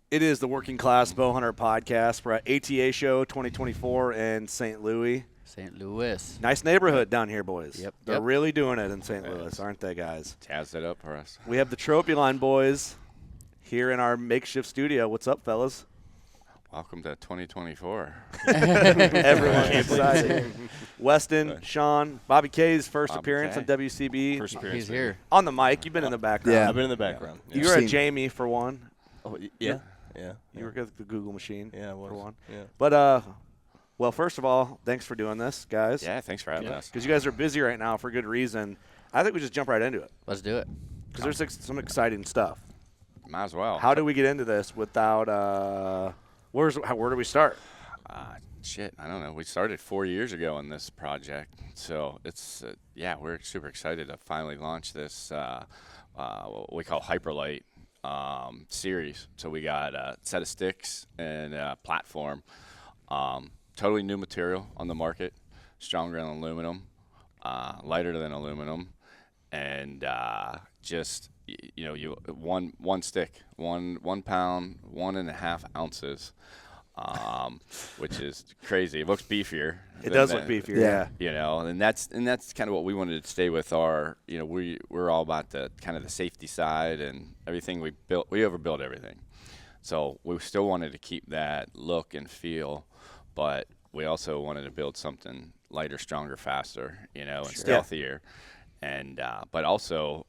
It is the Working Class Bowhunter Podcast. We're at ATA Show 2024 in St. Louis. St. Louis. Nice neighborhood down here, boys. Yep. They're really doing it in St. Louis, aren't they, guys? Jazz it up for us. We have the Trophyline boys here in our makeshift studio. What's up, fellas? Welcome to 2024. Everyone's excited. Weston, Sean, Bobby K's first Bobby appearance K. on WCB. First appearance. He's here. On the mic. You've been in the background. Yeah. I've been in the background. You Yeah. were at Seen- Jamie for one. Oh, yeah. Yeah. You were at the Google machine Yeah, I was. for one. Yeah. But, well, first of all, thanks for doing this, guys. Yeah, thanks for having us. Because you guys are busy right now for good reason. I think we just jump right into it. Let's do it. Because there's some exciting stuff. Might as well. How do we get into this without where do we start? Shit, I don't know. We started 4 years ago on this project, so it's we're super excited to finally launch this what we call Hyperlite series. So we got a set of sticks and a platform, totally new material on the market, stronger than aluminum, lighter than aluminum, and just one stick, 1 pound, 1.5 ounces. Which is crazy. It looks beefier. It does look beefier, yeah. You know, and that's kind of what we wanted to stay with. Our, we're all about the kind of the safety side and everything we built. We overbuilt everything, so we still wanted to keep that look and feel, but we also wanted to build something lighter, stronger, faster, and stealthier, and but also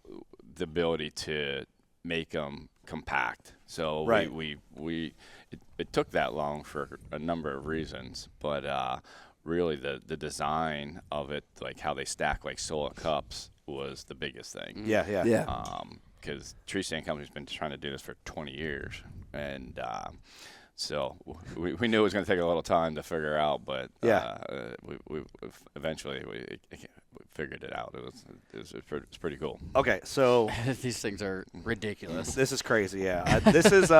the ability to make them compact. So right. It took that long for a number of reasons, but really the design of it, like how they stack like solo cups, was the biggest thing. Yeah. Because Tree Stand Company's been trying to do this for 20 years, and so we knew it was going to take a little time to figure out, but we eventually figured it out. It's pretty cool. Okay, so These things are ridiculous. this is crazy. Yeah, this is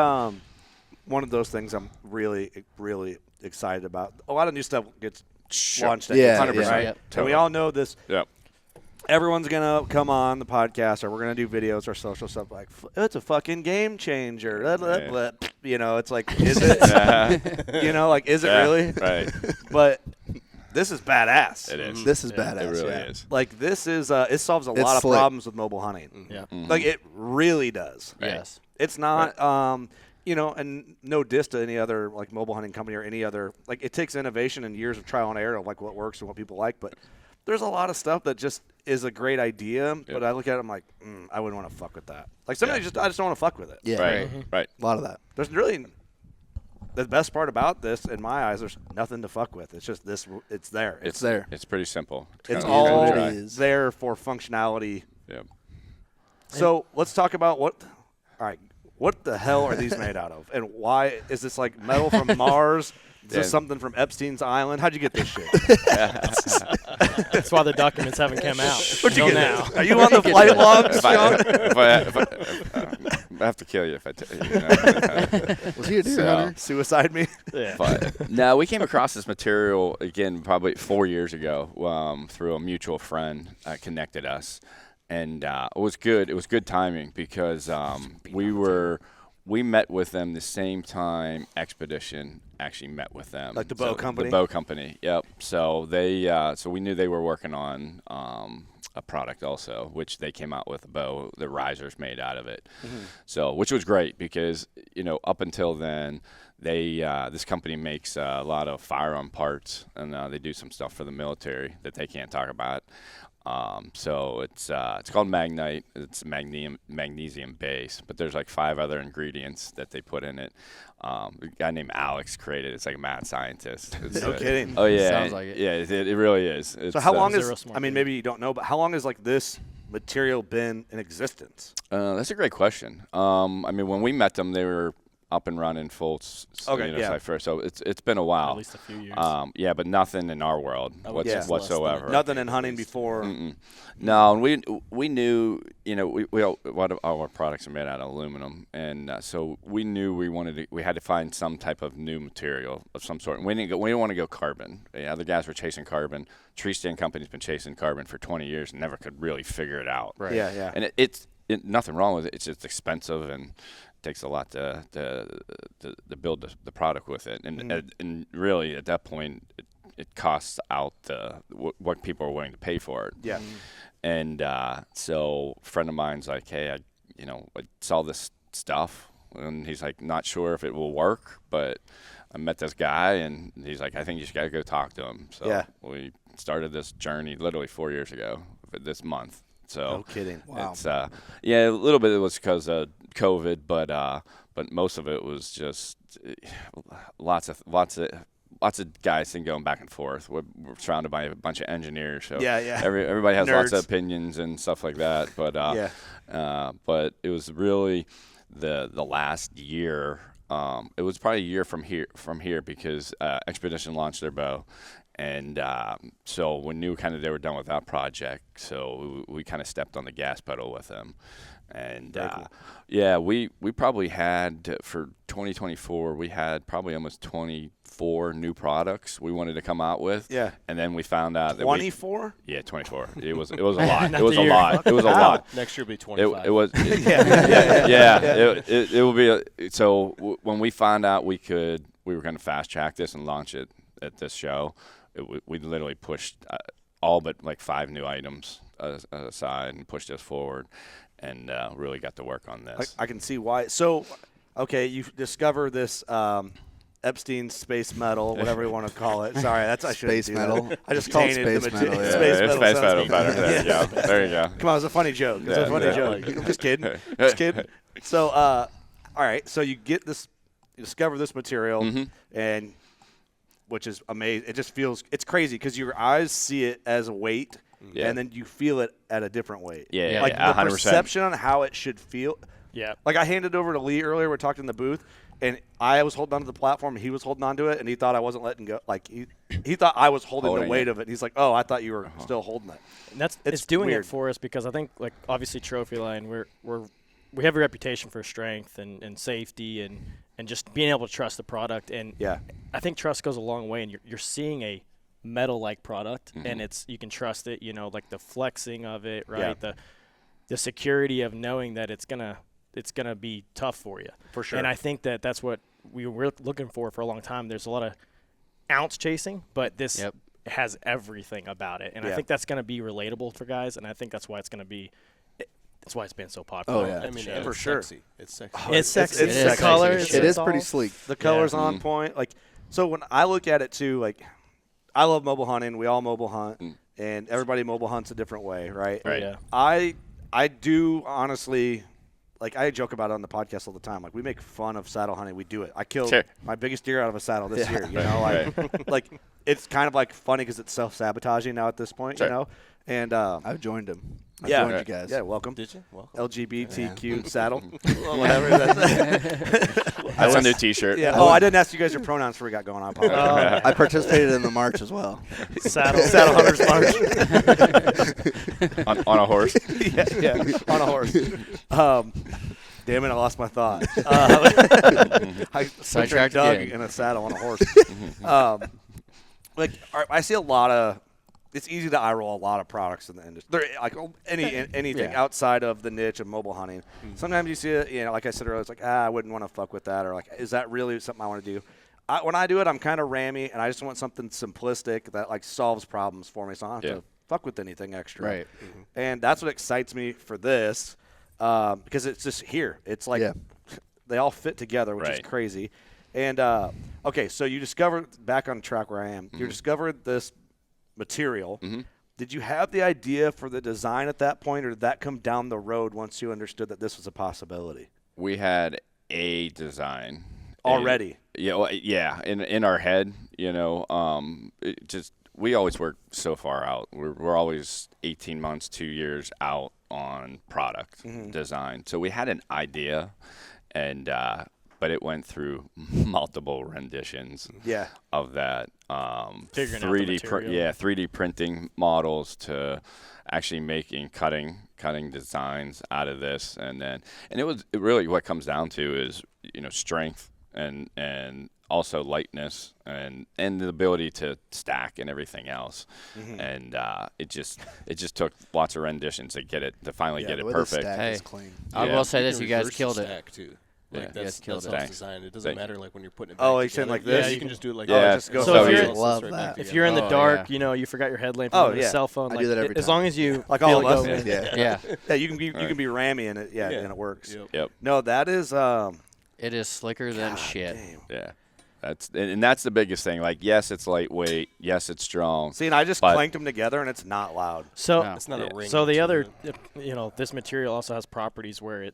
one of those things I'm really, really excited about. A lot of new stuff gets launched. Yeah, 100%. yeah. Yep. And we all know this. Yep. Everyone's going to come on the podcast, or we're going to do videos or social stuff like, it's a fucking game changer. Blah, blah, blah. It's like, is it? Is it really? Right. But this is badass. It is. This is badass. It really yeah. is. Like, this is, it solves a lot of slick. problems with mobile hunting. Yeah. Like, it really does. Right. Yes. It's not, and no diss to any other, like, mobile hunting company or any other. Like, it takes innovation and years of trial and error of, like, what works and what people like. But there's a lot of stuff that just is a great idea. Yep. But I look at it, I'm like, I wouldn't want to fuck with that. Like, sometimes I just don't want to fuck with it. Yeah. Right. Right. A lot of that. There's really – the best part about this, in my eyes, there's nothing to fuck with. It's just this – it's there. It's there. It's pretty simple. It's kinda all easy to try. is. there for functionality. Yep. So let's talk about what the hell are these made out of? And why is this like metal from Mars? Is this something from Epstein's Island? How'd you get this shit? That's why the documents haven't come out. Where'd you until get now. this? Are you on the flight logs, If John? I have to kill you if I tell you. Was he a deer So- hunter? Suicide me? Yeah. But no, we came across this material again probably 4 years ago through a mutual friend connected us, and it was good. It was good timing because we met with them the same time Expedition actually met with them. Like the bow company? The bow company. Yep. So they so we knew they were working on a product also, which they came out with a bow, the risers made out of it. Mm-hmm. So, which was great because, up until then, they this company makes a lot of firearm parts, and they do some stuff for the military that they can't talk about. So it's called Magnite. It's magnesium base, but there's like 5 other ingredients that they put in it. A guy named Alex created it. It's like a mad scientist. No kidding. Oh yeah, Sounds like it. Yeah, it really is. It's, So how long Zero is, smart I mean, maybe you don't know, but how long has like this material been in existence? That's a great question. I mean, when we met them, they were up and running full. Okay, yeah. First, so it's been a while. At least a few years. Yeah, but nothing in our world yeah. whatsoever. Nothing in hunting before. No, and we knew, we all, all our products are made out of aluminum, and so we knew we had to find some type of new material of some sort. And we didn't want to go carbon. Other guys were chasing carbon. Tree Stand Company's been chasing carbon for 20 years and never could really figure it out. Right. Yeah. And it's nothing wrong with it. It's just expensive, and takes a lot to build the product with it, and really at that point it costs out what people are willing to pay for it. Yeah. And so a friend of mine's like, hey, I saw this stuff, and he's like, not sure if it will work, but I met this guy, and he's like, I think you just got to go talk to him. So we started this journey literally 4 years ago this month. So no kidding. Wow. It's a little bit it was because of COVID, but most of it was just lots of guys going back and forth. We're surrounded by a bunch of engineers, so everybody has lots of opinions and stuff like that. But but it was really the last year. It was probably a year from here because Expedition launched their bow. And so we knew kind of they were done with that project, so we kind of stepped on the gas pedal with them. And we probably had for 2024 we had probably almost 24 new products we wanted to come out with. Yeah. And then we found out 24. 24. It was a lot. It was a lot. It was a lot. Next year will be 25. It was. It will be. So when we found out we were going to fast track this and launch it at this show. We literally pushed all but like 5 new items aside and pushed us forward, and really got to work on this. I can see why. So, okay, you discover this Epstein space metal, whatever you want to call it. Sorry, I shouldn't space do metal. That. I just Call it tainted space the metal. material. Yeah. Space metal better. There you go. There you go. Come on, it was a funny joke. It's a funny joke. I'm just kidding. Just kidding. So, all right. So you discover this material, and which is amazing. It just feels – it's crazy because your eyes see it as a weight, and then you feel it at a different weight. Yeah, like the 100%. perception on how it should feel. Yeah. Like I handed it over to Lee earlier. We're talking in the booth, and I was holding onto the platform, and he was holding onto it, and he thought I wasn't letting go. Like he thought I was holding the weight of it. He's like, oh, I thought you were still holding it. And it's doing weird. It for us because I think, like, obviously Trophyline, we have a reputation for strength and safety and just being able to trust the product. And I think trust goes a long way, and you're seeing a metal-like product, and you can trust it, like the flexing of it, right? Yeah. The security of knowing that it's gonna be tough for you. For sure. And I think that's what we were looking for a long time. There's a lot of ounce chasing, but this has everything about it. And I think that's going to be relatable for guys, and I think that's why it's going to be – that's why it's been so popular. Oh, yeah. I mean, for sure. Sexy. It's sexy. It's sexy. It's sexy. Colors. It is pretty sleek. The color's on point. Like, so when I look at it too, like, I love mobile hunting. We all mobile hunt, and everybody mobile hunts a different way, right? Right. Yeah. I do honestly, like, I joke about it on the podcast all the time. Like, we make fun of saddle hunting. We do it. I killed my biggest deer out of a saddle this year. You know, like it's kind of like funny because it's self-sabotaging now at this point. You know, and I've joined him. I joined you guys. Yeah, welcome. Did you? Welcome. LGBTQ saddle. Whatever. That's a new T-shirt. Yeah. Oh, I didn't ask you guys your pronouns before we got going on. I participated in the march as well. Saddle Hunters March. on a horse. yeah, on a horse. Damn it, I lost my thought. I sidetracked Doug in a saddle on a horse. I see a lot of. It's easy to eye roll a lot of products in the industry. Like anything outside of the niche of mobile hunting. Sometimes you see it, like I said earlier, it's like, I wouldn't want to fuck with that, or like, is that really something I want to do? When I do it, I'm kind of rammy, and I just want something simplistic that like solves problems for me, so I don't have to fuck with anything extra. Right. And that's what excites me for this, because it's just here. It's like they all fit together, which is crazy. And okay, so you discovered, back on track where I am, you discovered this material. Did you have the idea for the design at that point, or did that come down the road once you understood that this was a possibility? We had a design already. In our head, we always work so far out. We're always 18 months, 2 years out on product design. So we had an idea, and but it went through multiple renditions of that. 3D printing models to actually cutting designs out of this, and it really what comes down to is strength and also lightness and the ability to stack and everything else, and it just took lots of renditions to finally get it perfect. Hey, clean. I will say this: you guys killed it. Too. Yeah. Like that's killed it. self-designed. It doesn't Thank matter like when you're putting it back Oh, you're together. saying like this? Yeah, you can just do it like Yeah. that. just go So if through you're- it. Love Right that. back If you're in the Oh, dark, yeah. you know, you forgot your headlamp Oh, on your yeah. cell phone. I like, do that every as time. long as you Like feel all it of us. go in. Yeah. Yeah. Yeah, you can be Right. rammy and it Yeah. and it works. Yep. Yep. No, that is It is slicker than God shit. damn. Yeah. And that's the biggest thing. Like, yes, it's lightweight. Yes, it's strong. See, and I just But- clanked them together and it's not loud. So No. It's not Yeah. a ring. So the to other, it. this material also has properties where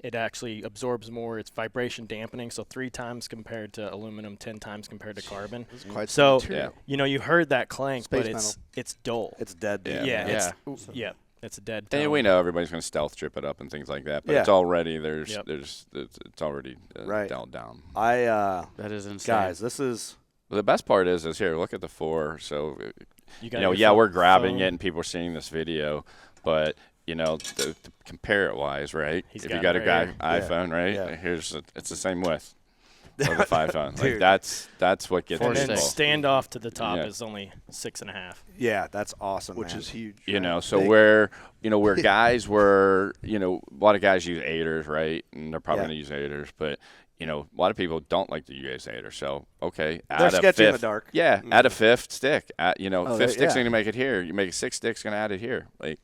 it actually absorbs more. It's vibration dampening, so 3 times compared to aluminum, 10 times compared to carbon. It's quite So some material. you heard that clank, Space but it's dull. It's dead. Yeah. yeah, Yeah. it's a dead. And tone. we know everybody's going to stealth trip it up and things like that, but Yeah. it's already Yep. it's already Right. dialed down. I That is insane. guys, this is But the best part is here. Look at the 4. So You got you know, your yeah, we're grabbing phone. it and people are seeing this video, but you know, to compare it wise, right? He's if got you got it a guy right iPhone, right? Yeah. It's the same width of the 5 phone. Like Dude. that's what gets Four And then people. sticks. standoff to the top Yeah. is only 6.5. yeah, that's awesome, Which man. is huge. You know, so Big. where guys were, you know, a lot of guys use 8ers, right? And they're probably Yeah. going to use 8ers, but you know, a lot of people don't like to use 8ers. So okay, They're add a sketchy in the fifth. dark. Yeah, add a 5th stick. You know, Oh, 5th stick's yeah. going to make it here. You make a 6th stick's going to add it here. Like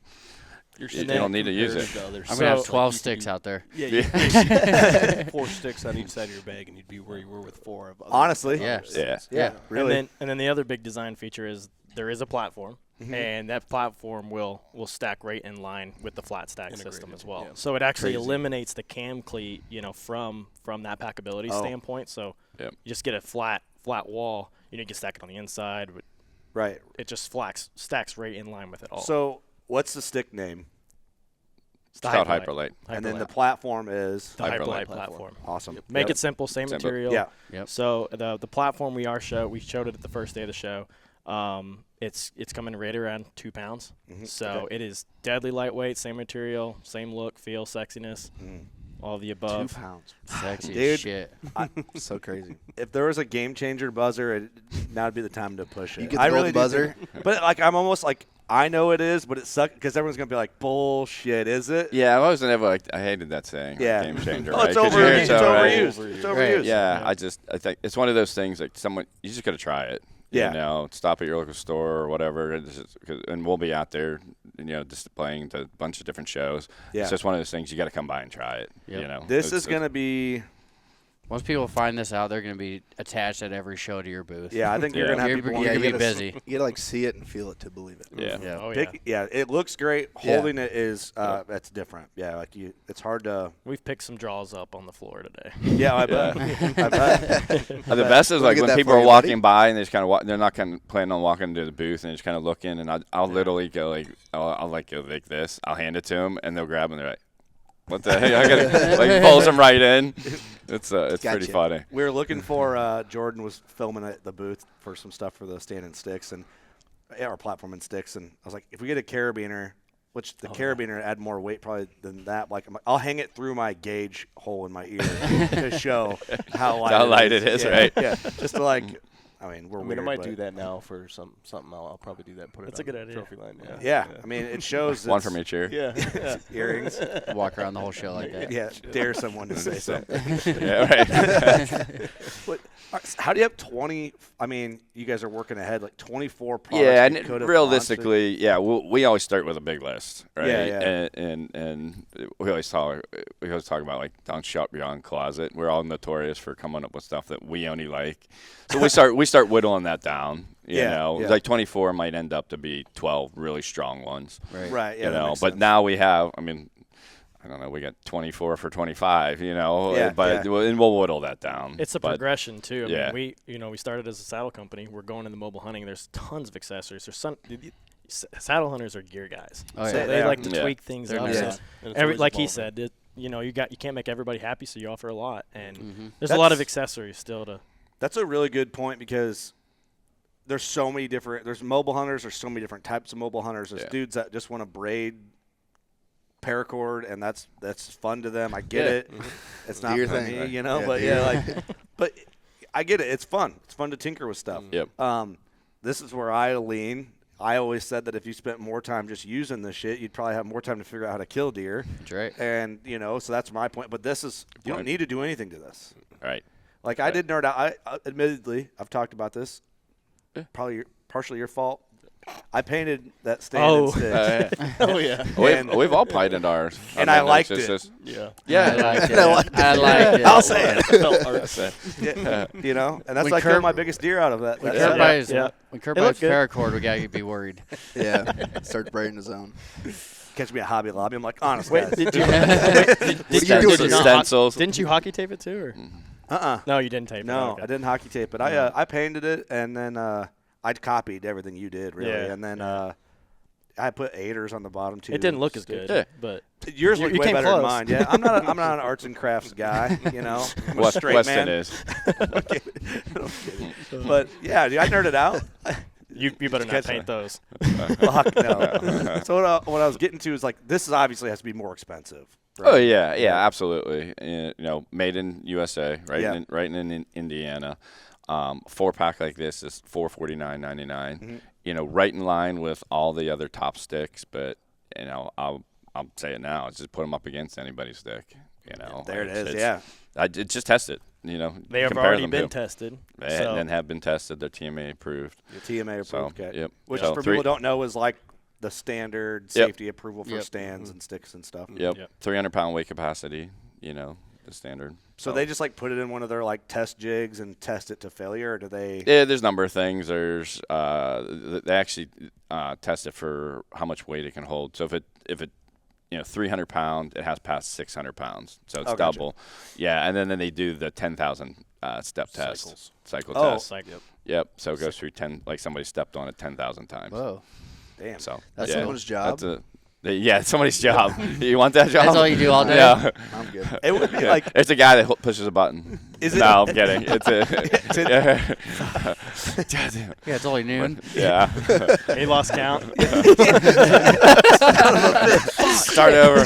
You're you then don't need to use it. I'm gonna have So- 12 you could sticks do- out there. Yeah, you could 4 sticks on each side of your bag, and you'd be where you were with 4 of other Honestly. Yeah. other Yeah. sticks. Yeah, really. And then the other big design feature is there is a platform, and that platform will stack right in line with the flat stack system Integrated, as well. yeah. So it actually Crazy. eliminates the cam cleat, from that packability Oh. standpoint. So Yep. you just get a flat wall. You can stack it on the inside, but Right. it just stacks right in line with it all. So, what's the stick name? It's called Hyperlite. And then the Hyperlite. platform is the Hyperlite Hyperlite platform. awesome. Make Yep. it simple, same Simple. material. Yeah. Yep. So the platform we showed it at the first day of the show. It's coming right around 2 pounds. So it is deadly lightweight, same material, same look, feel, sexiness, all of the 2 above. pounds. Sexy Dude. as shit. So crazy. If there was a game changer buzzer, now would be the time to push it. You get the I golden really do buzzer? think- but like I'm almost like I know it is, but it sucks because everyone's gonna be like, "Bullshit, is it?" Yeah, I was never like I hated that saying. Yeah. Game changer. Oh, right? it's 'Cause you hear overused. it It's so, right? overused. It's Right. overused. Yeah, I think it's one of those things like you just got to try it. Yeah. You know, stop at your local store or whatever, and we'll be out there, displaying to a bunch of different shows. Yeah. It's just one of those things you got to come by and try it. Yep. You know, This It's- is gonna be. Once people find this out, they're gonna be attached at every show to your booth. Yeah, I think you're Yeah. gonna have You're, people. you're wanting gonna to be get a- busy. You gotta see it and feel it to believe it. Yeah. Yeah. Oh, yeah. Yeah, it looks great. Yeah. Holding it is it's different. Yeah, it's hard to. We've picked some draws up on the floor today. Yeah, I bet. I bet. The best is We'll like get when that people for are you, walking buddy. by and they just kind of they're not kind of planning on walking into the booth and just kind of looking, and I'll literally go like I'll like go like this. I'll hand it to them and they'll grab it and they're like, "What the heck?" I gotta, like pulls them right in. It's pretty Gotcha. funny. We were looking for Jordan was filming at the booth for some stuff for the stand and sticks and our platform and sticks, and I was like, if we get a carabiner, which the carabiner add more weight probably than that, like I'll hang it through my gauge hole in my ear to show how light it is, yeah, right? Yeah, just to like. I mean, we're I mean, weird, I might but- do that now for something. I'll probably do that. Put That's it a on good the idea. Trophyline. Yeah, I mean, it shows One it's- from each ear. Yeah. earrings. Walk around the whole show like that. Yeah, dare someone to say something. Yeah, right. But how do you have 20? I mean, you guys are working ahead, like 24 products. Yeah, you and could have realistically, yeah, we always start with a big list, right? Yeah. And we always talk about like don't shop beyond closet. We're all notorious for coming up with stuff that we only like. So we start whittling that down. You Yeah, know, yeah. like 24 might end up to be 12 really strong ones. Right. Right. Yeah, you that know, makes but sense. now we have. I mean, I don't know. We got 24 for 25. You know, Yeah, but yeah. and we'll whittle that down. It's a But- progression too. I Yeah. mean, we started as a saddle company. We're going into mobile hunting. There's tons of accessories. There's saddle hunters are gear guys. Oh, So yeah. they like to Yeah. tweak things They're up. nerds. So Yeah. And it's always like he evolving. said, you can't make everybody happy, so you offer a lot, and Mhm. there's a lot of That's- accessories still to. That's a really good point because there's so many different. There's mobile hunters. There's so many different types of mobile hunters. There's Yeah. dudes that just want to braid paracord, and that's fun to them. I get Yeah. it. It's not Your for thing, me, right? you know. Yeah, but your yeah, thing. like, but I get it. It's fun. It's fun to tinker with stuff. Yep. This is where I lean. I always said that if you spent more time just using this shit, you'd probably have more time to figure out how to kill deer. That's right. And, so that's my point. But this is – you don't need to do anything to this. Right. Like, I did nerd out. I admittedly, I've talked about this. Probably partially your fault. I painted that stand and stick. Oh, yeah. We've all painted ours. And I liked it. Yeah. Yeah. I liked it. I'll say it. Yeah. And that's When like killed Kurt- my biggest deer out of that. When that Kurt buys, Yeah. when Kurt It buys looked good. paracord, we gotta be worried. Yeah. Start braiding his own. Catch me at Hobby Lobby. I'm like, honestly, Wait, did you? What are you doing? Stencils. Didn't you hockey tape it too? Or? No, you didn't tape it. No, Okay. I didn't hockey tape it. I painted it, and then I'd copied everything you did, really. Yeah, And then I put aiders on the bottom too. It didn't look as good, Yeah. but Yours You- looked you way came better than close. mine. Yeah, I'm not an arts and crafts guy. I'm a straight Weston man. is. But yeah, dude, I nerded out. you better not Catch paint those. Fuck no. So what I was getting to is like this is obviously has to be more expensive. Right? Oh yeah, absolutely. Made in USA, right? Yeah. Right in Indiana. 4-pack like this is $449.99. Right in line with all the other top sticks, but I'll say it now. Just put them up against anybody's stick. There it is. It's- Yeah. I just test it. They have compare already them been to. tested. And have been tested. They're TMA approved. The TMA approved. So, Okay. yep. Which So for three- people who don't know is like the standard safety approval for stands and sticks and stuff. Yep. Yep. 300-pound weight capacity. The standard. So they just like put it in one of their like test jigs and test it to failure, or do they? Yeah, there's a number of things. There's they actually test it for how much weight it can hold. So if it 300 pound, it has past 600 pounds, so it's Gotcha. double. Yeah, and then they do the 10,000 step test, cycle Oh. test. Yep. Yep. So it goes through 10, like somebody stepped on it 10,000 times. Whoa. Damn. So That's yeah, someone's job? It's somebody's job. You want that job? That's all you do all day? Yeah. I'm good. It would be like It's a guy that pushes a button. Is it- No, I'm kidding. It's a. Yeah, it's only noon. Yeah. He lost count. Start over.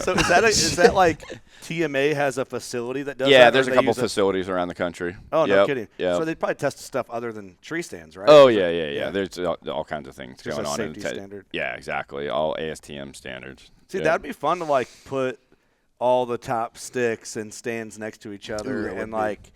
so. Is that like TMA has a facility that does? Yeah, that, or there's a they couple use facilities around the country. Oh no Yep, kidding. Yeah. So they probably test stuff other than tree stands, right? Oh Is yeah, it- yeah. There's all kinds of things Just going a on. safety standard. Yeah, exactly. All ASTM standards. See, Yeah. that'd be fun to like put all the top sticks and stands next to each other Ooh, that would and be- like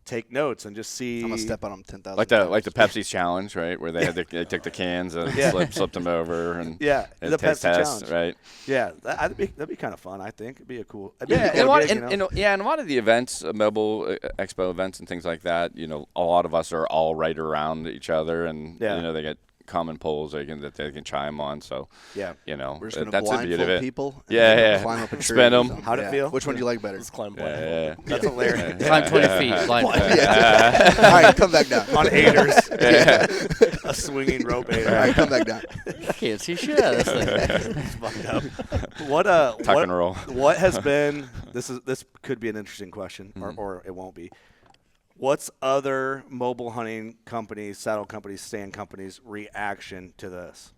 take notes and just see. I'm gonna step on them 10,000. Like the Pepsi challenge, right? Where they took the cans and Yeah. slipped them over and Yeah, and the taste Pepsi test, challenge. right? Yeah, that'd be kind of fun. I think it'd be a cool. It'd be Yeah, a and, cool a lot, gig, and a lot of the events, mobile expo events and things like that. A lot of us are all right around each other, and Yeah. they get common poles that they can chime on. So Yeah. We're just gonna that's the beauty of blindfold it. people. and Yeah, then yeah. Climb up a tree. Spin 'em. or something. How'd it feel? Which one do you like better? Let's climb Yeah, blind. yeah, That's hilarious. Climb 20 feet. Blind. Yeah. All right, come back down. On aiders, a swinging rope aider. All right, come back down. Can't see shit out of this thing. It's fucked up. What Tuck and roll. What has been this could be an interesting question Mm-hmm. or it won't be. What's other mobile hunting companies, saddle companies, stand companies' reaction to this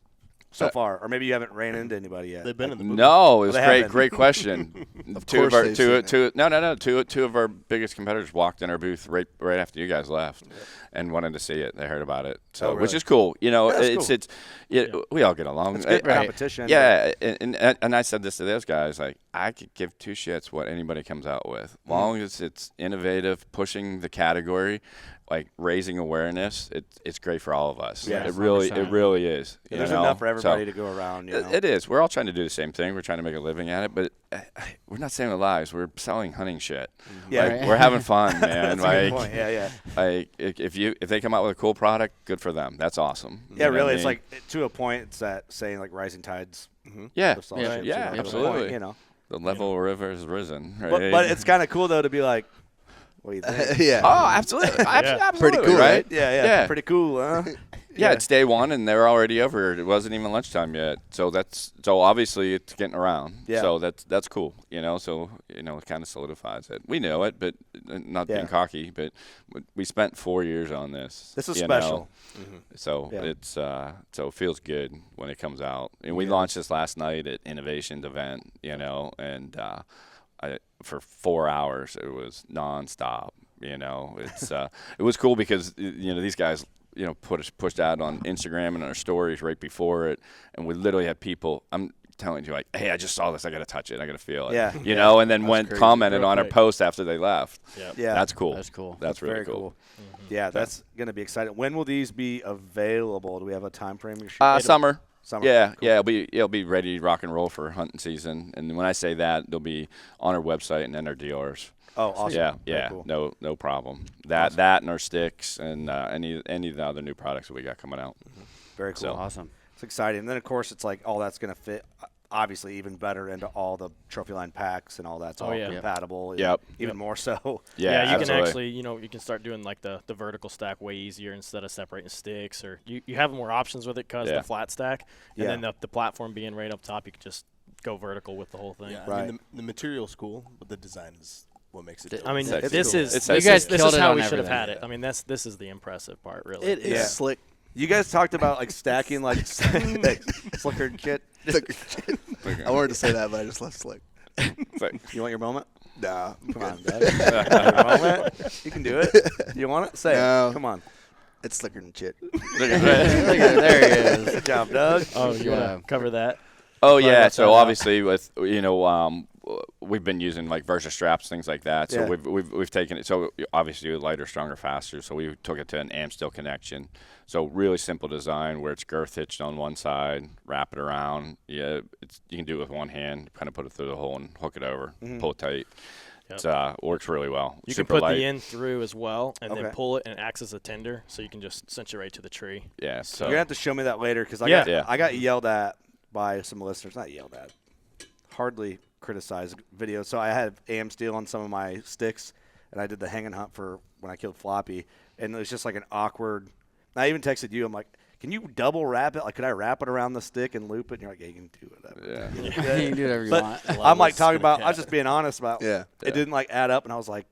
so far? Or maybe you haven't ran into anybody yet. They've been in the movie. No, it was they great. haven't. Great question. Of two of course our they've two seen two no two of our biggest competitors walked in our booth right after you guys left, and wanted to see it. They heard about it, so Oh, really? which is cool. That's cool. We all get along. It's good Right. competition. Yeah, and I said this to those guys, like, I could give two shits what anybody comes out with, long as it's innovative, pushing the category, like raising awareness. It's great for all of us. Yeah, it really 100%. is. Yeah, you there's know? enough for everybody So, to go around. It is. We're all trying to do the same thing. We're trying to make a living at it, but we're not saving lives. We're selling hunting shit. Yeah. Like, we're having fun, man. That's a good like, point. Yeah. like if they come out with a cool product, good for them. That's awesome. Yeah, You know really. what I It's mean? like to a point. It's that saying like rising tides. yeah, lifts all Yeah. ships, Yeah, to a point, absolutely. The level of the river has risen. Right? But it's kind of cool though to be like, what do you think? Yeah. oh, absolutely, absolutely, Pretty cool, right? Yeah. Pretty cool, huh? Yeah, it's day one, and they're already over. It wasn't even lunchtime yet, so obviously it's getting around. Yeah. So that's cool, So it kind of solidifies it. We know it, but not Yeah. being cocky. But we spent 4 years on this. This is you special. know. So Yeah. it's so it feels good when it comes out. And we launched this last night at Innovations event, and for 4 hours it was nonstop. It's it was cool because these guys pushed out on Instagram and our stories right before it, and we literally had people. I'm telling you, like, hey, I just saw this. I got to touch it. I got to feel it. Yeah. And then went crazy. commented Real on our quick. post after they left. Yeah. That's cool. That's cool. That's really Very cool. Yeah, that's going to be exciting. When will these be available? Do we have a time frame? You're shooting? Summer. Summer. Yeah, Cool. yeah, it'll be ready to rock and roll for hunting season. And when I say that, they'll be on our website and then our dealers. Oh, awesome. Yeah, Very yeah, cool. no problem. That and our sticks and any of the other new products that we got coming out. Very cool. So- Awesome. It's exciting. And then, of course, it's like all that's going to fit, obviously, even better into all the Trophyline packs and all that's all yeah. compatible. Yep. Even more so. Yeah, you can absolutely. actually, you can start doing like the vertical stack way easier instead of separating sticks, or you have more options with it because Yeah. the flat stack, and Yeah. then the platform being right up top, you can just go vertical with the whole thing. Yeah, Right. I mean, the material's cool, but the design is what makes it. I mean, Sexy. this Cool. is It's this sexy. is You guys this killed is it how on we should have everything. had it. I mean, this is the impressive part, really. It is Yeah. slick. You guys talked about like stacking like slicker shit. I wanted to say that, but I just left slick. You want your moment? Nah. Come on, Doug. Your moment? You can do it. You want it? Say No. it. Come on. It's slicker than shit. Look at there he is. Good job, Doug. Oh, you Yeah. want to cover that? Oh Sorry yeah, about so that. obviously with we've been using like Versa straps, things like that. So Yeah. we've taken it. So obviously lighter, stronger, faster. So we took it to an am steel connection. So really simple design where it's girth hitched on one side, wrap it around. Yeah, you can do it with one hand, kind of put it through the hole and hook it over, pull it tight. Yep. It works really well. You Super can put light. the end through as well, and then Okay. pull it, and it acts as a tender, so you can just cinch it right to the tree. Yeah. So You're gonna have to show me that later because Yeah. I got yelled at by some listeners. Not yelled at, hardly criticized videos. So I had AM steel on some of my sticks, and I did the hang and hunt for when I killed Floppy, and it was just like an awkward. I even texted you. I'm like, can you double wrap it? Like, could I wrap it around the stick and loop it? And you're like, yeah, you can do whatever. yeah. You can do whatever you But want. I'm like Levels talking gonna about. I was just being honest about. Yeah. It didn't like add up, and I was like,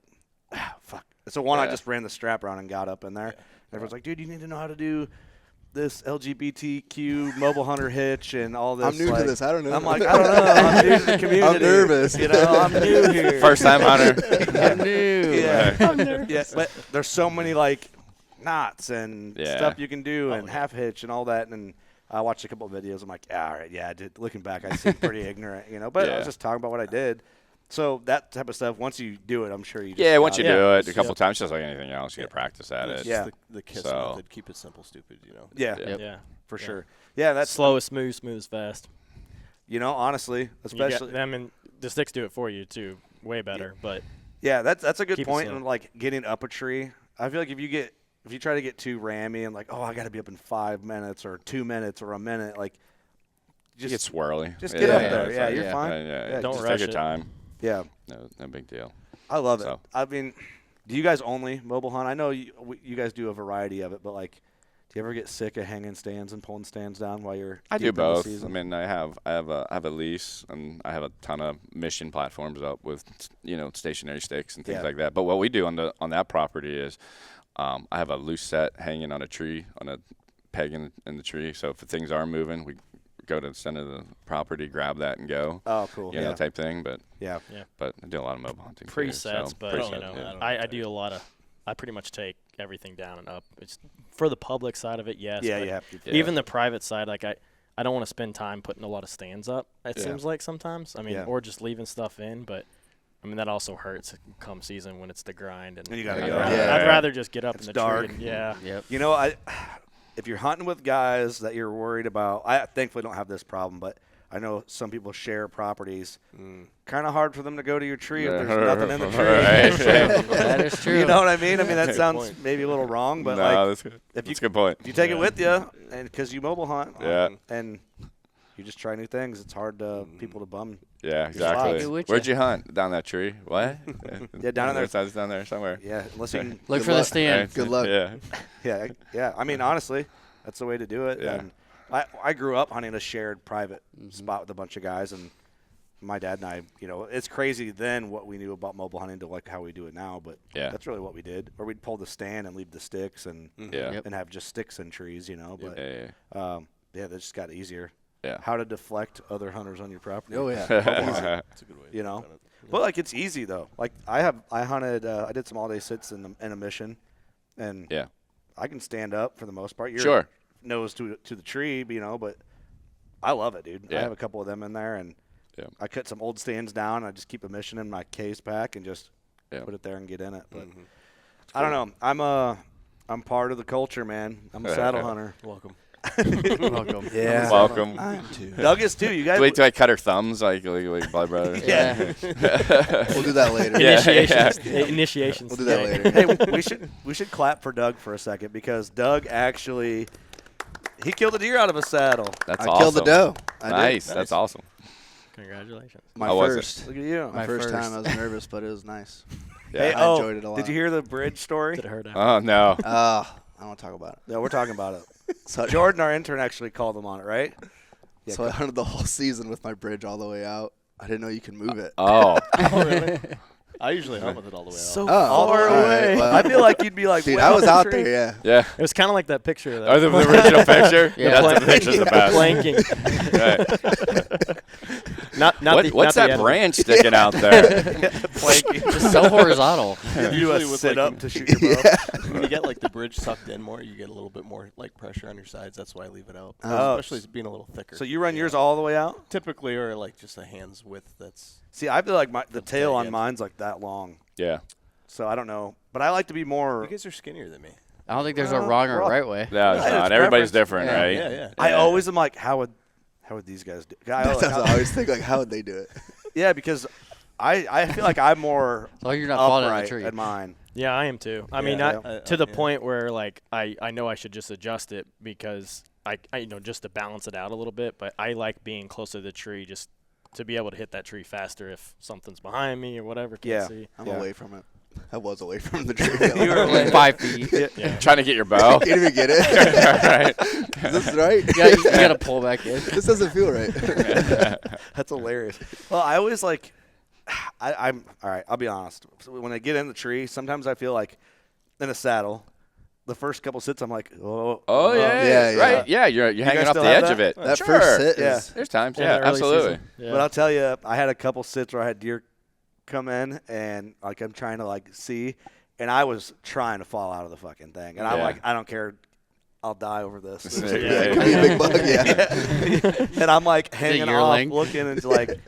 fuck. So I Yeah. just ran the strap around and got up in there. Everyone's like, dude, you need to know how to do this LGBTQ mobile hunter hitch and all this. I'm new like, to this. I don't know. I'm like, I don't know. I'm new to the community. I'm nervous. You know, I'm new here. First time hunter. I'm new. Yeah. Yeah. But there's so many like knots and Yeah. stuff you can do and half hitch and all that. And I watched a couple of videos. I'm like, all right, yeah. Looking back, I seem pretty ignorant, you know. But I Yeah. was just talking about what I did. So that type of stuff. Once you do it, I'm sure you. Just Yeah, once you got it. do it a couple Yep. times, just like anything else, you got to practice at It's it. Yeah. just the KISS So- method. Keep it simple, stupid. Yeah, Yeah. Yep. Yeah, for Yeah. sure. Yeah, that's slow is smooth, smooth is fast. you know, honestly, especially. I mean, the sticks do it for you too, way better. But Yeah, that's a good Keep it point. slow. In like getting up a tree, I feel like if you try to get too rammy and like, oh, I got to be up in 5 minutes or 2 minutes or a minute, like, Just get swirly. just get up there. it's Yeah, like- you're fine. Yeah, Don't just rush take your it. time. Yeah, No big deal. I love it. So- I mean, do you guys only mobile hunt? I know you guys do a variety of it, but like, do you ever get sick of hanging stands and pulling stands down while you're? I deep do in the both. season? I mean, I have a lease, and I have a ton of mission platforms up with stationary sticks and things Yeah. like that. But what we do on that property is, I have a loose set hanging on a tree, on a peg in the tree. So if things are moving, we go to the center of the property, grab that, and go. Oh, cool. You know, type thing. But Yeah. but I do a lot of mobile hunting. too, presets. so But presets, yeah. I do a lot of. I pretty much take everything down and up. It's for the public side of it, yes. Yeah, but you have to. Yeah. Even the private side, like I don't want to spend time putting a lot of stands up. It Yeah. seems like sometimes. I mean, Yeah. or just leaving stuff in, but. I mean, that also hurts come season when it's the grind. And And you gotta I'd go rather, around. I'd rather just get up It's in the dark. tree. And, yeah. Yep. You know, if you're hunting with guys that you're worried about, I thankfully don't have this problem, but I know some people share properties. Kind of hard for them to go to your tree if there's nothing in the tree. Right. That is true. You know what I mean? I mean, that Good sounds point. maybe a little wrong, but no, like that's good. if That's you a good point. if you take it Yeah. with you, and because you mobile hunt, Yeah. and you just try new things, it's hard to people to bum. Yeah, Take exactly. it with Where'd ya. you hunt? Down that tree? What? Yeah, down in there. It's down there somewhere. Yeah, unless you can. Look Good for the luck. stand. Good luck. Yeah. Yeah. I mean, honestly, that's the way to do it. Yeah. And I grew up hunting a shared private spot with a bunch of guys, and my dad and I, it's crazy then what we knew about mobile hunting to like how we do it now, but Yeah. that's really what we did. Or we'd pull the stand and leave the sticks and Yeah. Yep. and have just sticks and trees, But Yeah. yeah, that just got easier. Yeah. How to deflect other hunters on your property. Oh yeah. That's a good way. You to know? look at it. But like it's easy though. Like I hunted, I did some all day sits in a mission, and Yeah. I can stand up for the most part. You're Sure. nose to the tree, but I love it, dude. Yeah. I have a couple of them in there, and I cut some old stands down. I just keep a mission in my case pack and just put it there and get in it. But I don't know. I'm part of the culture, man. I'm a saddle hunter. Welcome. Welcome. Yeah. Welcome. I am too. Doug is too. You guys. Wait till I cut her thumbs like Blood Brothers. Yeah. We'll do that later. Initiations. We'll do that later. Hey, we should clap for Doug for a second because Doug actually he killed a deer out of a saddle. That's I awesome. killed the doe. I did. Nice. That's awesome. Congratulations. My How was it? first. Look at you. My My first first. time. I was nervous, but it was nice. Hey, I enjoyed it a lot. Did you hear the bridge story? Did it hurt? Oh no. I don't want to talk about it. No, we're talking about it. So, Jordan, our intern, actually called him on it, right? Yeah, so I hunted the whole season with my bridge all the way out. I didn't know you can move it. Oh. Oh, really? I usually hunt with it all the way out. So all far the all away. right, well, I feel like you'd be like, dude, way I up was the out tree. there, yeah. Yeah. It was kind of like that picture. Oh, the original picture? Yeah. That's the picture's the best. Planking. Right. What's that edit. branch sticking out there? Planking. Just so horizontal. You do a Usually with, sit like, up to shoot your bow. When you get like the bridge sucked in more, you get a little bit more like pressure on your sides. That's why I leave it out. Oh. Especially being a little thicker. So you run yours all the way out? typically, or like just a hand's width. That's See, I feel like the tail on end. mine's like that long. Yeah. So I don't know. But I like to be more. you guys are skinnier than me. I don't think there's a wrong or right way. No, it's Yeah, not. it's Everybody's preference. different, Yeah. right? Yeah, yeah. I always am like, how would these guys do? That's what I always think, like, how would they do it? Yeah, because I feel like I'm more As long as you're not falling out of upright the tree. at mine. Yeah, I am too. I Yeah. mean, Yeah. to the Yeah. point where like I know I should just adjust it because I just to balance it out a little bit. But I like being closer to the tree just to be able to hit that tree faster if something's behind me or whatever. Can't Yeah. see. I'm Yeah. away from it. I was away from the tree. You were Like 5 feet. Yeah. Trying to get your bow. Can't even get it. Right. Is this right? You got to pull back in. This doesn't feel right. That's hilarious. Well, I always like. I'm all right. I'll be honest. So when I get in the tree, sometimes I feel like in a saddle. The first couple sits, I'm like, oh. Oh yeah, Yeah, yeah. right. Yeah, you're hanging guys off still the have edge that? of it. That Sure. first sit Yeah. is. There's times. In Yeah, the early absolutely. season. Yeah. But I'll tell you, I had a couple sits where I had deer come in, and like I'm trying to like see, and I was trying to fall out of the fucking thing, and I'm Yeah. like, I don't care. I'll die over this. Yeah. Could be a big bug, yeah. And I'm like hanging off, yearling. looking, and it's like,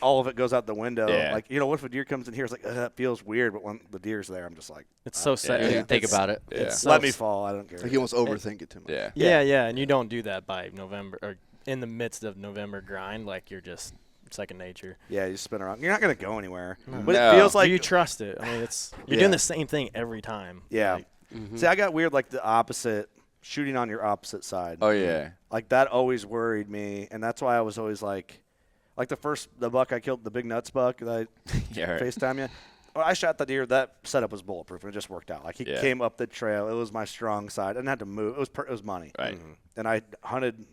all of it goes out the window. Yeah. Like, what if a deer comes in here? It's like, that feels weird. But when the deer's there, I'm just like, It's so sad. You didn't think about it. Yeah. It's so let me fall. I don't care. Like, you almost overthink it too much. Yeah. Yeah, and you don't do that by November or in the midst of November grind. Like you're just second nature. Yeah, you spin around. You're not going to go anywhere. No. But No. it feels like Do you trust it? I mean, you're Yeah. doing the same thing every time. Yeah. Like, See, I got weird, like the opposite, shooting on your opposite side. Oh yeah. Like that always worried me, and that's why I was always like the buck I killed, the big nuts buck that Yeah. I Right. FaceTime you. Well, I shot the deer. That setup was bulletproof, and it just worked out. Like he Yeah. came up the trail. It was my strong side. I didn't have to move. It was money. Right. And I hunted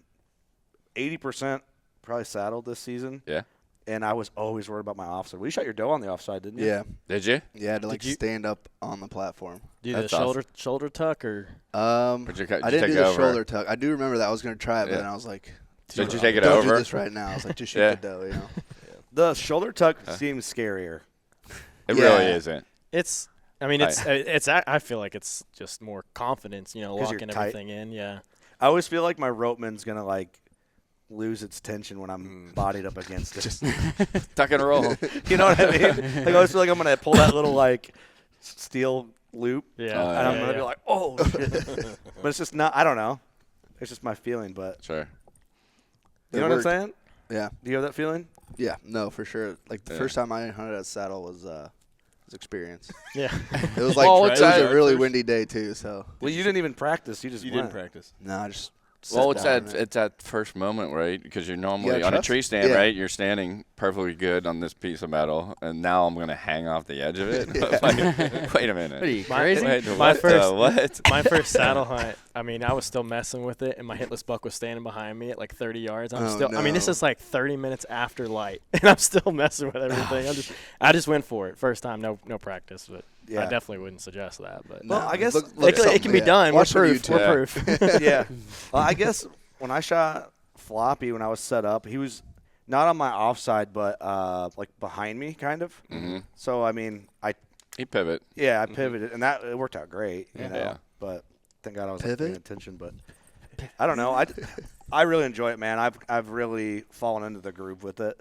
80% probably saddled this season. Yeah. And I was always worried about my offside. Well, you shot your doe on the offside, didn't you? Yeah. Did you? Yeah, to like Did you- stand up on the platform. do you do the That's awesome. shoulder tuck or? Did you I take didn't do it the over? shoulder tuck. I do remember that I was going to try it, but Yeah. then I was like, Did you take it don't over? do this right now. I was like, just shoot Yeah. the doe, The shoulder tuck seems scarier. It Yeah. really isn't. It's. I mean, it's. I feel like it's just more confidence. 'Cause you're Locking tight. everything in. Yeah. I always feel like my ropeman's gonna like lose its tension when I'm bodied up against it. Tuck and roll. You know what I mean? Like I always feel like I'm gonna pull that little like steel loop, Yeah. Oh, and I'm yeah, gonna be like, oh shit. But it's just not. I don't know. It's just my feeling. But Sure. you know what I'm saying? Yeah. Do you have that feeling? Yeah. No, for sure. Like the Yeah. first time I hunted at saddle was experience. Yeah. It was like Well, it what's was that? a really windy day too. So Well, you didn't even practice. You just You went. didn't practice. no, I just. Well, sat it's down that and- it's that first moment, right? Because you're normally gotta on a trust tree it. stand, Yeah. right? You're standing perfectly good on this piece of metal, and now I'm gonna hang off the edge of it. Yeah. Like, wait a minute. What are you, My- crazy? Wait, My what first- the what? My first saddle hunt, I mean, I was still messing with it, and my hitless buck was standing behind me at like 30 yards. I mean, this no. is like 30 minutes after light, and I'm still messing with everything. I just went for it first time, no practice, but Yeah. I definitely wouldn't suggest that. But Well, I guess it can be done. Watch We're on proof. YouTube. We're proof. Yeah. Well, I guess when I shot Floppy when I was set up, he was not on my offside, but like behind me, kind of. Mm-hmm. So I mean, I He pivot. Yeah, I pivoted, and it worked out great. You know, Yeah. but thank God I was Pivot? paying attention. But I don't know. I really enjoy it, man. I've really fallen into the groove with it,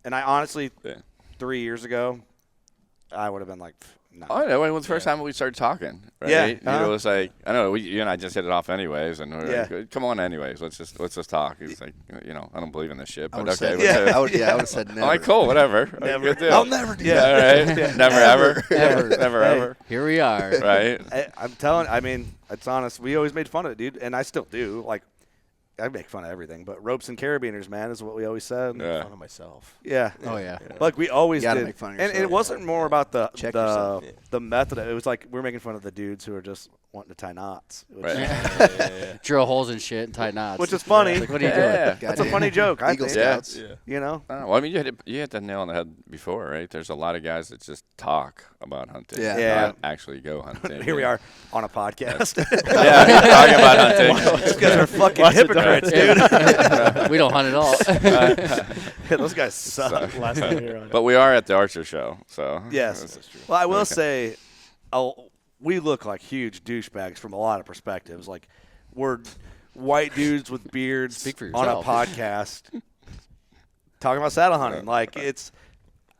and I honestly, 3 years ago, I would have been like, no. Oh, yeah, when was the first time we started talking? Right? Yeah. You know, it was like, I don't know, you and I just hit it off anyways, and we're like, come on anyways, let's just talk. He's like, you know, I don't believe in this shit, but okay. I would have said never. I'm like, cool, whatever. Never. Good deal. I'll never do Yeah. that. All right? Never, ever. Never, Hey. ever. Here we are. Right? I'm telling. I mean, it's honest. We always made fun of it, dude, and I still do. Like, I make fun of everything, but ropes and carabiners, man, is what we always said. Yeah. Fun of myself. Yeah. Oh, yeah. Like we always You gotta did. make fun of and it yourself. wasn't more about Check yourself. the method. It was like we're making fun of the dudes who are just wanting to tie knots. Which, Right. Drill holes and shit and tie knots. which is funny. Like, what are you doing? Yeah. That's a funny joke, I Eagle think. Scouts. Yeah. You know? Well, I mean, you hit the nail on the head before, right? There's a lot of guys that just talk about hunting, Yeah. not actually go hunting. Here we are on a podcast. Yeah, talking about hunting. These guys are fucking hypocrites, dude. We don't hunt at all. Yeah, those guys suck. Last time we were on it. But we are at the Archer show, so Yes. Well, I will say, we look like huge douchebags from a lot of perspectives. Like, we're white dudes with beards Speak for on a yourself. podcast talking about saddle hunting. Like, it's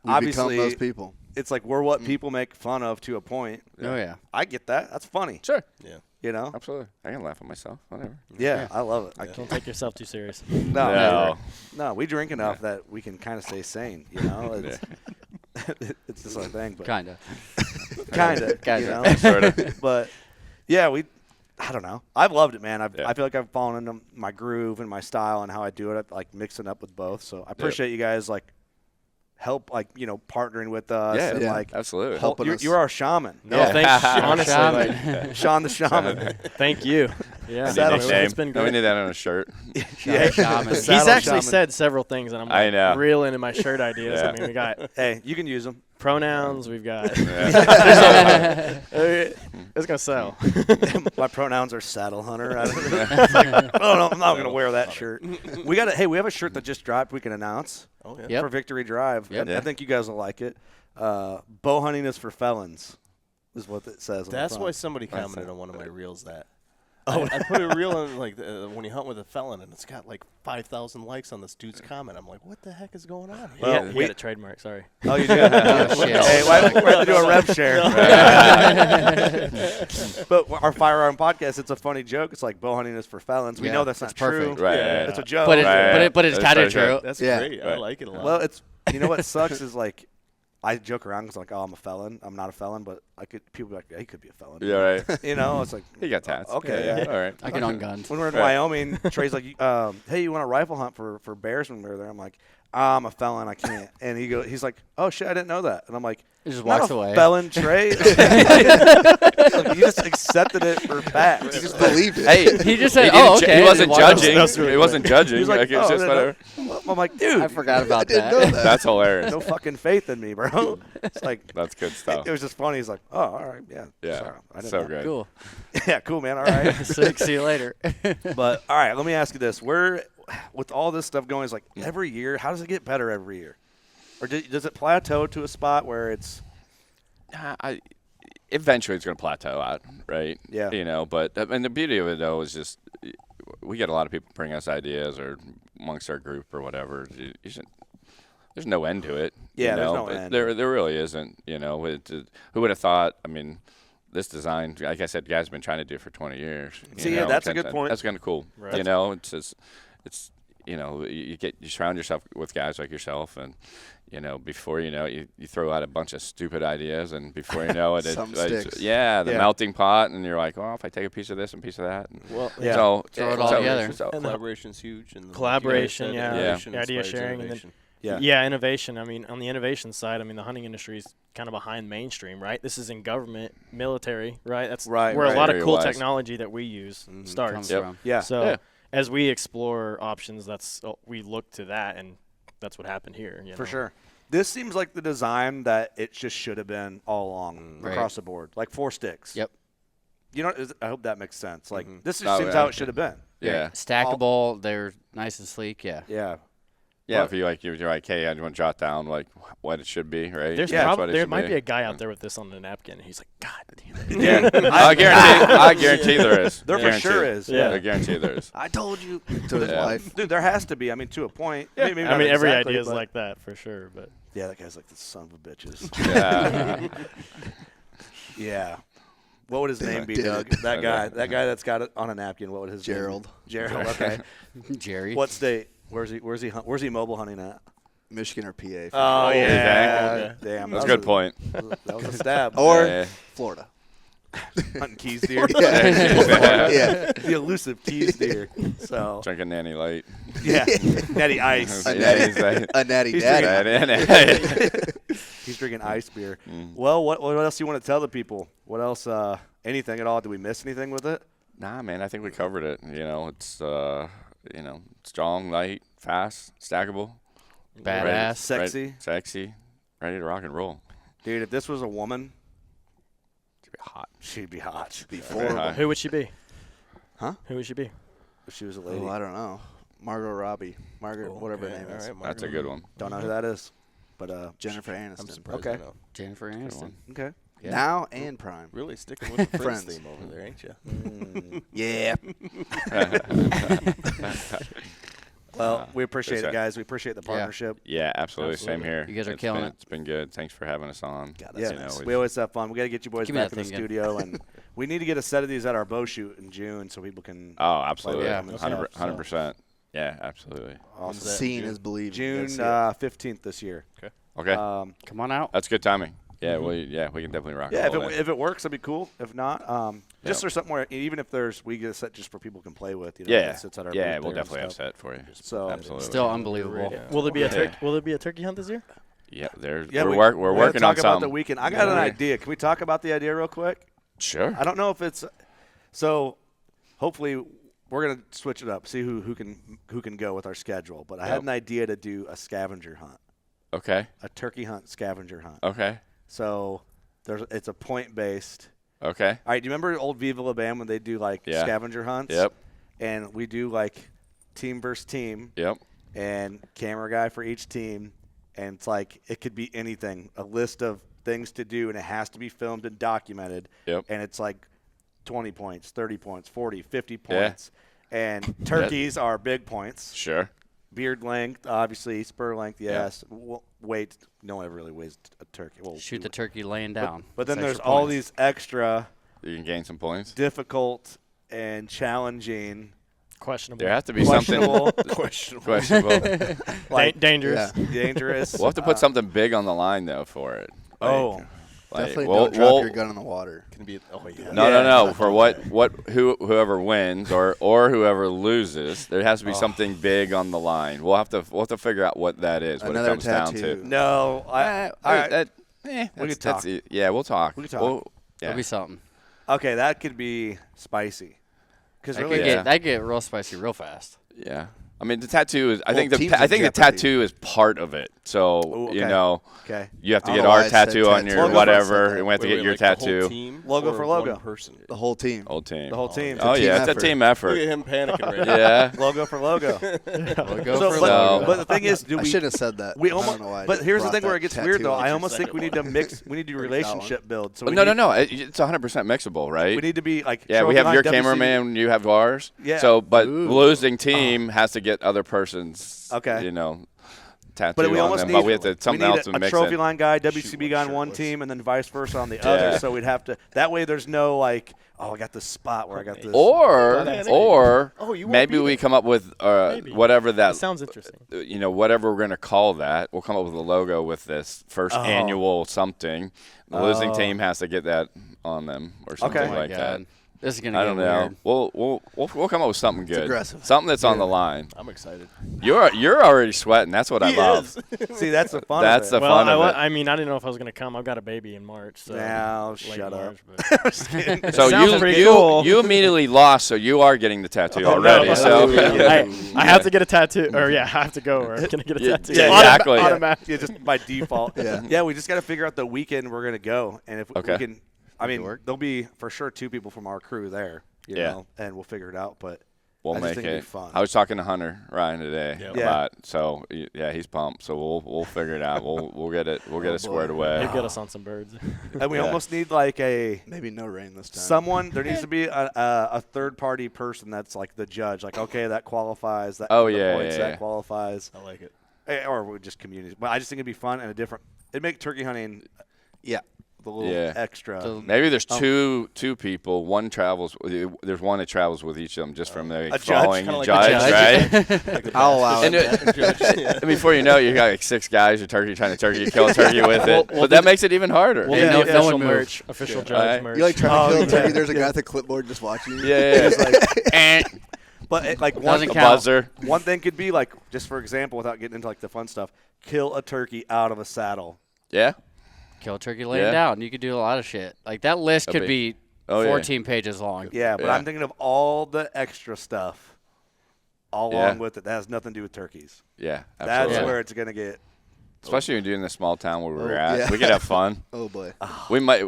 We become obviously those people. it's like we're what people make fun of to a point. Oh, yeah. I get that. That's funny. sure, You know? absolutely. I can laugh at myself, whatever. Yeah, I love it. I Don't take yourself too serious. No, we drink enough that we can kind of stay sane. You know, it's, it's just our thing. But Kind of. Kinda. You know? Sort of. But yeah, I don't know. I've loved it, man. Yeah. I feel like I've fallen into my groove and my style and how I do it. I like mixing up with both. So I appreciate you guys help partnering with us. Yeah, and, yeah. Absolutely. Helping us. You're our shaman. No, Yeah. thanks. Honestly, Shaman. Sean the shaman. thank you. Yeah, Saddle it's been No, we great. need that on a shirt. Yeah. Shaman. He's Saddle actually shaman. said several things, and I'm I like, know. real into my shirt ideas. Yeah. I mean, we got Hey, you can use them. pronouns. We've got. Yeah. It's gonna sell. My pronouns are saddle hunter. It's like, oh no, I'm not going to wear that shirt. We have a shirt that just dropped. We can announce Oh, yeah. Yep. for Victory Drive. Yep. I think you guys will like it. Bow hunting is for felons, is what it says. on the That's front. why somebody commented on one of my reels that. I put a reel on when you hunt with a felon, and it's got like 5,000 likes on this dude's comment. I'm like, what the heck is going on here? Well, Yeah, we- got a trademark. Sorry. Oh, you do. shit. Hey, we have to do a rev share. But our firearm podcast, it's a funny joke. It's like bow hunting is for felons. We Yeah, know that's it's not true. perfect. Right. Yeah. It's a joke. But Right. it's That's kind very of true. That's Yeah. great. I Right. like it a lot. Well, it's what sucks is like I joke around because like, oh, I'm a felon. I'm not a felon, but people be like, yeah, he could be a felon. Yeah, right. You know, it's like He got tats. Okay, Yeah. yeah. All right. I can on guns. when we're in Right. Wyoming, Trey's like, hey, you want to rifle hunt for bears when we were there? I'm like, I'm a felon. I can't. And he's like, oh shit, I didn't know that. And I'm like, He just not walks a away. felon, Trey. Like, you just accepted it for facts. You just believed it. Hey, He just said, he, didn't "Oh, ju- okay." he wasn't and walked judging. away. He wasn't judging. He's like, Like, it was oh, just no, whatever. I'm like, dude, I forgot about I didn't that. know that. That's hilarious. no fucking faith in me, bro. It's like That's good stuff. it was just funny. He's like, oh, all right, yeah, Yeah. sorry. I didn't So know. good. Cool. Yeah, cool, man. All right. Sick. See you later. But all right, let me ask you this: with all this stuff going, is like every year, how does it get better every year, or does it plateau to a spot where it's Eventually it's going to plateau out, right? Yeah. You know, but the beauty of it though is just we get a lot of people bring us ideas or amongst our group or whatever. There's no end to it. Yeah, you there's know, no end. There really isn't. You know, who would have thought? I mean, this design, like I said, the guys have been trying to do it for 20 years. See, you yeah, know, that's a good point. That's kind of cool. Right. You know, it's you know, you surround yourself with guys like yourself, and you know, before you know it, you throw out a bunch of stupid ideas, and before you know it, Some the Yeah. melting pot, and you're like, well, if I take a piece of this and a piece of that, and Well, Yeah. so Throw it all together. So, And collaboration's huge. And Collaboration, yeah. Yeah. Idea sharing, and then yeah. innovation. I mean, on the innovation side, I mean, the hunting industry is kind of behind mainstream, right? This is in government, military, right? That's Right, where right. a lot of Very cool wise. technology that we use starts. Comes Yep. from. yeah. So Yeah. as we explore options, we look to that, and that's what happened here. You For know? sure. This seems like the design that it just should have been all along Right. across the board, like 4 sticks. Yep. You know, I hope that makes sense. Like this just Oh, seems yeah. how it should have been. yeah. Stackable. They're nice and sleek. Yeah. Yeah. Yeah, if you're like, hey, I just want to jot down like what it should be, right? There's That's what it there should might be a guy out there with this on a napkin. He's like, God damn it. Yeah, I guarantee there is. There for sure is. Yeah. I guarantee there is. I told you to his wife. Dude, there has to be. I mean, to a point. Yeah. Maybe I not mean, every exactly, idea is but- like that for sure. But Yeah, that guy's like the son of a bitches. Yeah. Yeah. What would his name be, Did Doug? it. That guy that's got it on a napkin. What would his Gerald. name be? Gerald. Okay. Jerry. What state? Where's he mobile hunting at? Michigan or PA. For Oh sure. yeah. Damn. That's a that good point. That was a stab. Or Yeah. Florida. Hunting keys deer. Yeah. The elusive keys deer. So Drinking Nanny Light. yeah, natty ice. A Yeah, natty He's daddy. He's drinking ice beer. Mm. Well, what else do you want to tell the people? What else? Anything at all? Did we miss anything with it? Nah, man, I think we covered it. It's strong, light, fast, stackable, Badass. Sexy. sexy, ready to rock and roll. Dude, if this was a woman, It's gonna be hot. she'd be hot. Very hot. who would she be? Huh? Who would she be? If she was a lady. Oh, I don't know. Margot Robbie. Margaret, whatever her name is. That's a good one. Don't know who that is. But Jennifer I'm Aniston. surprised. Okay. You know. Jennifer Aniston. okay. Yeah. Now and Prime. Really sticking with the Prince Friends. theme over there, ain't you? Yeah. Well, we appreciate appreciate it, guys. We appreciate the partnership. Yeah, absolutely. Absolutely. Same here. You guys are It's killing been- it. It's been good. Thanks for having us on. Yeah, we always have fun. We got to get you boys Give me back that in the thing again. studio, and we need to get a set of these at our bow shoot in June so people can. Oh, absolutely. Yeah. 100%. Yeah, absolutely. Awesome. Seeing is believing. June That's it. 15th this year. Okay. Come on out. That's good timing. Yeah, we can definitely rock Yeah, and roll if it works, that'd be cool. If not, just Yeah. there's something where even if we get a set just for people can play with. Yeah, that sits at our yeah, booth we'll there and definitely have stuff. set for you. So Absolutely. Still unbelievable. Will there be a Yeah. Will there be a turkey hunt this year? Yeah, Yeah, we're we're working talk on about something. the weekend. I got an Yeah. idea. Can we talk about the idea real quick? Sure. I don't know if it's so. Hopefully, we're gonna switch it up. See who can go with our schedule. But I had Yep. an idea to do a scavenger hunt, Okay. a turkey hunt scavenger hunt. Okay. So it's a point based. Okay. All right, do you remember old Viva La Bam when they do like Yeah. scavenger hunts? Yep. And we do like team versus team Yep. and camera guy for each team. And it's like it could be anything, a list of things to do, and it has to be filmed and documented. Yep. And it's like 20 points, 30 points, 40, 50 Yeah. points. And turkeys are big points. Sure. Beard length, obviously. Spur length, yes. Weight, no one ever really weighs a turkey. Well, Shoot the turkey laying down. But then That's there's extra all points. these extra You can gain some points. difficult and challenging, Questionable. There has to be something questionable. like dangerous. Yeah. dangerous. We'll have to put something big on the line though for it. Oh, Definitely we'll- don't drop we'll- your gun in the water. Can be. Oh yeah. No. For whoever wins or whoever loses, there has to be something big on the line. We'll have to figure out what that is. What Another it comes down tattoo. to. no. All right. We could talk. Yeah, we'll talk. We could talk. Yeah. That'll be something. Okay, that could be spicy. Because That really, could Yeah. get that get real spicy real fast. Yeah. I mean, the tattoo is. I Well, think the teams in the jeopardy. tattoo is part of it. So Ooh, you okay. know, okay. you have to I get don't know why our I said tattoo on tattoo. your Logo whatever, said and we have to Wait, get your like the whole tattoo. team Logo or for logo. One person. The whole team. Old team. The whole team. Oh a team yeah, it's a effort. team Look effort. at him panicking right now. Yeah. Logo for logo. We'll go So, for but, logo. but the thing is, do I we? shouldn't have said that. We I almost. don't know why I But here's the brought thing where that it gets tattoo weird, though. into I your almost think we need to mix. We need to do Break that one. relationship build. So No, it's 100% mixable, right? We need to be like. Yeah, we trophy have line your WCB. cameraman, you have ours. Yeah. So, but Ooh. losing team has to get other person's, Okay. tattoo But we on almost them. need, But we have to something we need else to a mix trophy it. line guy, WCB guy on one shirtless. team, and then vice versa on the Yeah. other. So we'd have to. That way, there's no like, oh, I got this spot where I got this. Or Oh, you won't maybe be we there. come up with Maybe. whatever That that sounds interesting. whatever we're gonna call that. We'll come up with a logo with this first annual something. The losing team has to get that on them or something Okay. Oh my like that. God. This is gonna I get don't know. weird. We'll come up with something good. aggressive. Something that's on the line. I'm excited. You're already sweating. That's what I love. See, that's the fun. That's of the it. fun of it. I mean, I didn't know if I was gonna come. I've got a baby in March. So Now, late shut up. March, but- So Sounds pretty cool. you immediately lost, so you are getting the tattoo Oh, already. no. So I have to get a tattoo, or I have to go, or can I get a Yeah, tattoo? yeah, Automa- exactly. automatic. Yeah, just by default. Yeah. we just got to figure out the weekend we're gonna go, and if Okay. we can. I mean, work. there'll be for sure 2 people from our crew there. You Yeah. know, and we'll figure it out. But We'll I just make think it'd it. be fun. I was talking to Hunter Ryan today Yep. about so yeah, he's pumped. So we'll figure it out. We'll get it squared away. He'll get us on some birds. And we almost need like Maybe no rain this time. someone. There needs to be a third party person that's like the judge. Like, okay, that qualifies. That Oh, the yeah, points, yeah. that qualifies. I like it. Or we just communities. But I just think it'd be fun and a different. It'd make turkey hunting Yeah. the little Yeah. extra. So- Maybe there's two people. One travels. There's one that travels with each of them just from the A judge? following Kinda like judge, a right? I'll allow And it. and before you know it, you got like 6 guys. You're trying to kill a turkey with it. we'll But that makes it even harder. We'll Yeah, do yeah. the No official one move. merch, official judge Alright. merch. You like trying to kill a yeah. turkey? There's a guy with a clipboard just watching you. Yeah, yeah. But like one, Doesn't A count. buzzer. one thing could be like, just for example, without getting into like the fun stuff, kill a turkey out of a saddle. Yeah. Kill turkey laying Yeah. down. You could do a lot of shit. Like that list That'd could be- be Oh, yeah. 14 pages long. Yeah, but Yeah. I'm thinking of all the extra stuff along Yeah. with it that has nothing to do with turkeys. Yeah. That's Absolutely. where it's gonna get. Especially when you're in the small town where we're Oh, at, yeah. we could have fun. Oh boy. We might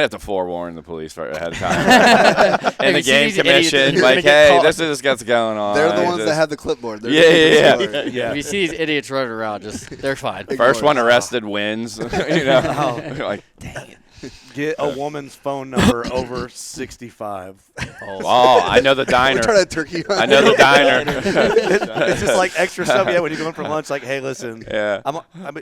have to forewarn the police ahead of time. And Have the you seen game these idiots that commission, you're like, gonna get hey, caught? this is what's going on. They're the ones that Just- have the clipboard. They're Yeah, the people yeah, that yeah. score. If you see these idiots running around, just they're fine. First Ignore one it. arrested wins. You know, like, Get a woman's phone number over 65. oh, I know the We're diner. trying to turkey hunt. I know the diner. It's just like extra stuff. Yeah, when you go in for lunch, like, hey, listen. Yeah.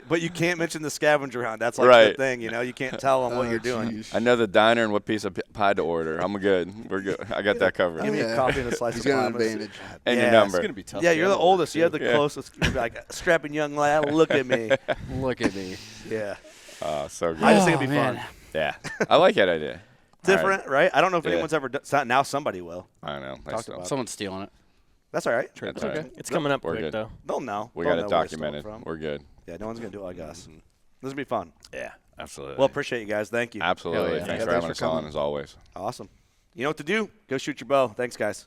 But you can't mention the scavenger hunt. That's like the Right. thing, you know. You can't tell them what Oh, you're doing. jeez. I know the diner and what piece of pie to order. I'm good. We're good. I got that covered. Give me a Yeah. coffee and a slice He's of got an Parmesan. advantage. And Yeah, your it's number. It's gonna be tough. Yeah, to you're get the over oldest. too. You have the Yeah. closest. You're like, strapping young lad. Look at me. Look at me. Yeah. Oh, so good. I just think it'd be man. fun. Yeah. I like that idea. Different, right? I don't know if Yeah. anyone's ever done. Now somebody will. I know. I Talked still- about Someone's stealing it. That's all right. That's It's all okay. right. It's coming up We're quick good. though. They'll know. We They'll got it know where to steal documented. from. We're good. Yeah, no one's gonna do it like us. This will be fun. Yeah. Absolutely. Well, appreciate you guys. Thank you. Absolutely. Yeah. Thanks Yeah, for having us on coming. as always. Awesome. You know what to do. Go shoot your bow. Thanks, guys.